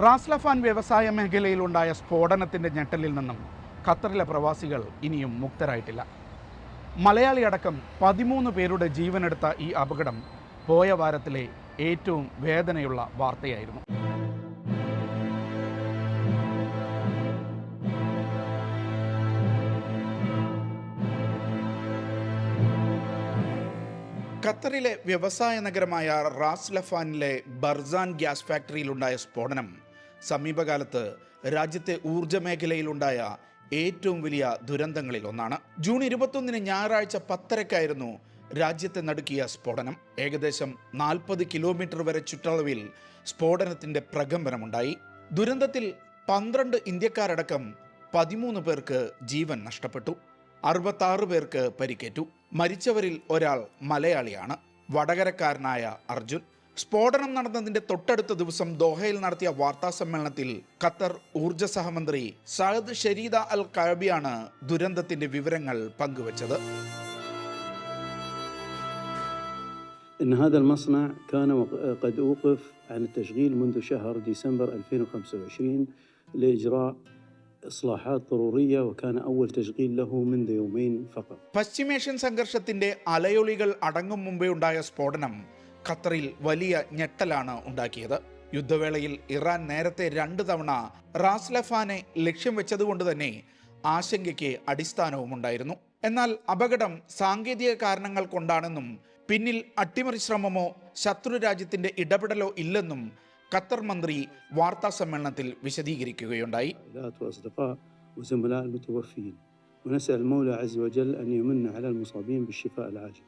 Ras Laffan വ്യവസായ മേഖലയിലുണ്ടായ സ്ഫോടനത്തിൻ്റെ ഞെട്ടലിൽ നിന്നും ഖത്തറിലെ പ്രവാസികൾ ഇനിയും മുക്തരായിട്ടില്ല. മലയാളി അടക്കം 13 പേരുടെ ജീവനെടുത്ത ഈ അപകടം പോയ വാരത്തിലെ ഏറ്റവും വേദനയുള്ള വാർത്തയായിരുന്നു. ഖത്തറിലെ വ്യവസായ നഗരമായ റാസ് ലഫാനിലെ ബർസാൻ ഗ്യാസ് ഫാക്ടറിയിലുണ്ടായ സ്ഫോടനം സമീപകാലത്ത് രാജ്യത്തെ ഊർജ്ജ മേഖലയിലുണ്ടായ ഏറ്റവും വലിയ ദുരന്തങ്ങളിൽ ഒന്നാണ്. ജൂൺ 21 ഞായറാഴ്ച 10:30 രാജ്യത്തെ നടുക്കിയ സ്ഫോടനം. ഏകദേശം 40 കിലോമീറ്റർ വരെ ചുറ്റളവിൽ സ്ഫോടനത്തിന്റെ പ്രകമ്പനമുണ്ടായി. ദുരന്തത്തിൽ 12 ഇന്ത്യക്കാരടക്കം 13 പേർക്ക് ജീവൻ നഷ്ടപ്പെട്ടു. 66 പേർക്ക് പരിക്കേറ്റു. മരിച്ചവരിൽ ഒരാൾ മലയാളിയാണ്, വടകരക്കാരനായ അർജുൻ. സ്ഫോടനം നടന്നതിന്റെ തൊട്ടടുത്ത ദിവസം ദോഹയിൽ നടത്തിയ വാർത്താ സമ്മേളനത്തിൽ ഖത്തർ ഊർജ്ജ സഹമന്ത്രി സഅദ് ഷരീദ അൽ കഅബിയാണ് ദുരന്തത്തിന്റെ വിവരങ്ങൾ പങ്കുവച്ചത്. إن هذا المصنع كان قد أوقف عن التشغيل منذ شهر ديسمبر 2025 لإجراء إصلاحات ضرورية وكان أول تشغيل له منذ يومين فقط. പശ്ചിമേഷ്യൻ സംഘർഷത്തിന്റെ അലയൊലികൾ അടങ്ങും മുമ്പേ ഉണ്ടായ സ്ഫോടനം ഖത്തറിൽ വലിയ ഞെട്ടലാണ് ഉണ്ടാക്കിയത്. യുദ്ധവേളയിൽ ഇറാൻ നേരത്തെ 2 തവണ റാസ് ലഫാനെ ലക്ഷ്യം വെച്ചതുകൊണ്ട് തന്നെ ആശങ്കയ്ക്ക് അടിസ്ഥാനവും ഉണ്ടായിരുന്നു. എന്നാൽ അപകടം സാങ്കേതിക കാരണങ്ങൾ കൊണ്ടാണെന്നും പിന്നിൽ അട്ടിമറി ശ്രമമോ ശത്രു രാജ്യത്തിന്റെ ഇടപെടലോ ഇല്ലെന്നും ഖത്തർ മന്ത്രി വാർത്താ സമ്മേളനത്തിൽ വിശദീകരിക്കുകയുണ്ടായി. وزملاء المتوفين ونسأل المولى عز وجل أن يمن على المصابين بالشفاء العاجل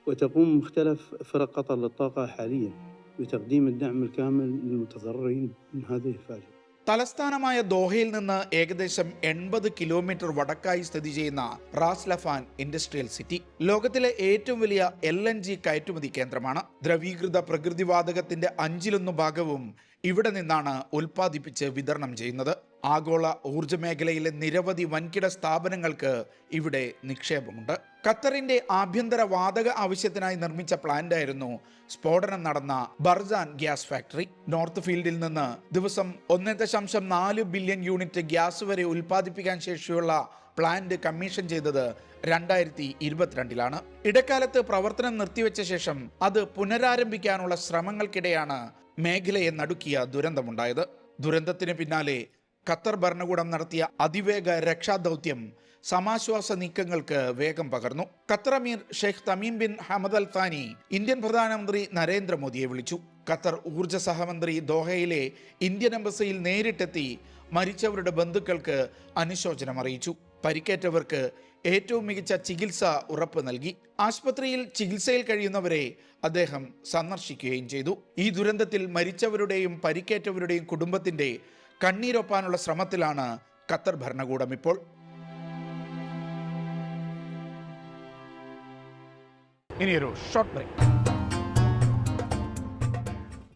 وتقوم مختلف فرق قطر للطاقة حاليا بتقديم الدعم الكامل للمتضررين من هذه الفاجعة. തലസ്ഥാനമായ ദോഹയിൽ നിന്ന് ഏകദേശം 80 കിലോമീറ്റർ വടക്കായി സ്ഥിതി ചെയ്യുന്ന റാസ് ലഫാൻ ഇൻഡസ്ട്രിയൽ സിറ്റി ലോകത്തിലെ ഏറ്റവും വലിയ LNG കയറ്റുമതി കേന്ദ്രമാണ്. ദ്രവീകൃത പ്രകൃതിവാതകത്തിന്റെ 1/5 ഭാഗവും ഇവിടെ നിന്നാണ് ഉൽപ്പാദിപ്പിച്ച് വിതരണം ചെയ്യുന്നത്. ആഗോള ഊർജ്ജ മേഖലയിലെ നിരവധി വൻകിട സ്ഥാപനങ്ങൾക്ക് ഇവിടെ നിക്ഷേപമുണ്ട്. ഖത്തറിന്റെ ആഭ്യന്തര വാതക ആവശ്യത്തിനായി നിർമ്മിച്ച പ്ലാന്റായിരുന്നു സ്ഫോടനം നടന്ന ബർസാൻ ഗ്യാസ് ഫാക്ടറി. നോർത്ത് ഫീൽഡിൽ നിന്ന് ദിവസം 1.4 ബില്യൺ യൂണിറ്റ് ഗ്യാസ് വരെ ഉൽപ്പാദിപ്പിക്കാൻ ശേഷിയുള്ള പ്ലാന്റ് കമ്മീഷൻ ചെയ്തത് 2022 ഇടക്കാലത്ത് പ്രവർത്തനം നിർത്തിവെച്ച ശേഷം അത് പുനരാരംഭിക്കാനുള്ള ശ്രമങ്ങൾക്കിടെയാണ് മേഖലയെ നടുക്കിയ ദുരന്തമുണ്ടായത്. ദുരന്തത്തിന് പിന്നാലെ ഖത്തർ ഭരണകൂടം നടത്തിയ അതിവേഗ രക്ഷാദൗത്യം സമാശ്വാസ നീക്കങ്ങൾക്ക് വേഗം പകർന്നു. ഖത്തർ അമീർ Sheikh Tamim bin Hamad Al താനി ഇന്ത്യൻ പ്രധാനമന്ത്രി നരേന്ദ്രമോദിയെ വിളിച്ചു. ഖത്തർ ഊർജ്ജ സഹമന്ത്രി ദോഹയിലെ ഇന്ത്യൻ എംബസിയിൽ നേരിട്ടെത്തി മരിച്ചവരുടെ ബന്ധുക്കൾക്ക് അനുശോചനം അറിയിച്ചു. പരിക്കേറ്റവർക്ക് ഏറ്റവും മികച്ച ചികിത്സ ഉറപ്പ് നൽകി. ആശുപത്രിയിൽ ചികിത്സയിൽ കഴിയുന്നവരെ അദ്ദേഹം സന്ദർശിക്കുകയും ചെയ്തു. ഈ ദുരന്തത്തിൽ മരിച്ചവരുടെയും പരിക്കേറ്റവരുടെയും കുടുംബത്തിന്റെ കണ്ണീരൊപ്പാനുള്ള ശ്രമത്തിലാണ് ഖത്തർ ഭരണകൂടം ഇപ്പോൾ. ഇനിയൊരു ഷോർട്ട് ബ്രേക്ക്.